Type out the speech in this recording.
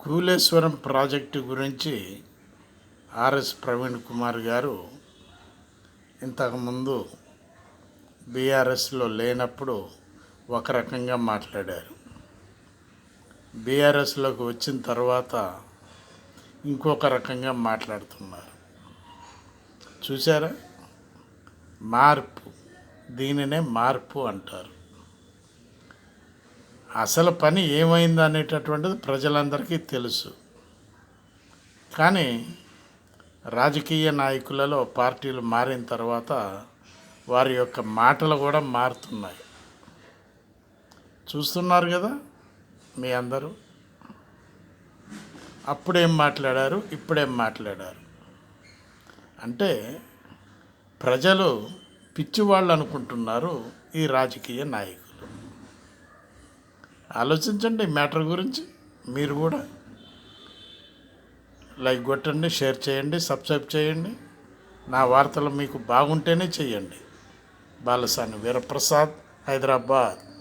కూలేశ్వరం project గురించి RS Praveen Kumar గారు ఇంతకుముందు బీఆర్ఎస్లో లేనప్పుడు ఒక రకంగా మాట్లాడారు. బీఆర్ఎస్లోకి వచ్చిన తర్వాత ఇంకొక రకంగా మాట్లాడుతున్నారు. చూసారా? మార్పు, దీనినే మార్పు అంటారు. అసలు పని ఏమైంది అనేటటువంటిది ప్రజలందరికీ తెలుసు. కానీ రాజకీయ నాయకులలో పార్టీలు మారిన తర్వాత వారి యొక్క మాటలు కూడా మారుతున్నాయి. చూస్తున్నారు కదా మీ అందరూ. అప్పుడేం మాట్లాడారు, ఇప్పుడేం మాట్లాడారు అంటే ప్రజలు పిచ్చివాళ్ళు అనుకుంటున్నారు ఈ రాజకీయ నాయకులు. ఆలోచించండి ఈ మ్యాటర్ గురించి. మీరు కూడా లైక్ కొట్టండి, షేర్ చేయండి, సబ్స్క్రైబ్ చేయండి. నా వార్తలు మీకు బాగుంటేనే చేయండి. బాలసాని వీరప్రసాద్, హైదరాబాద్.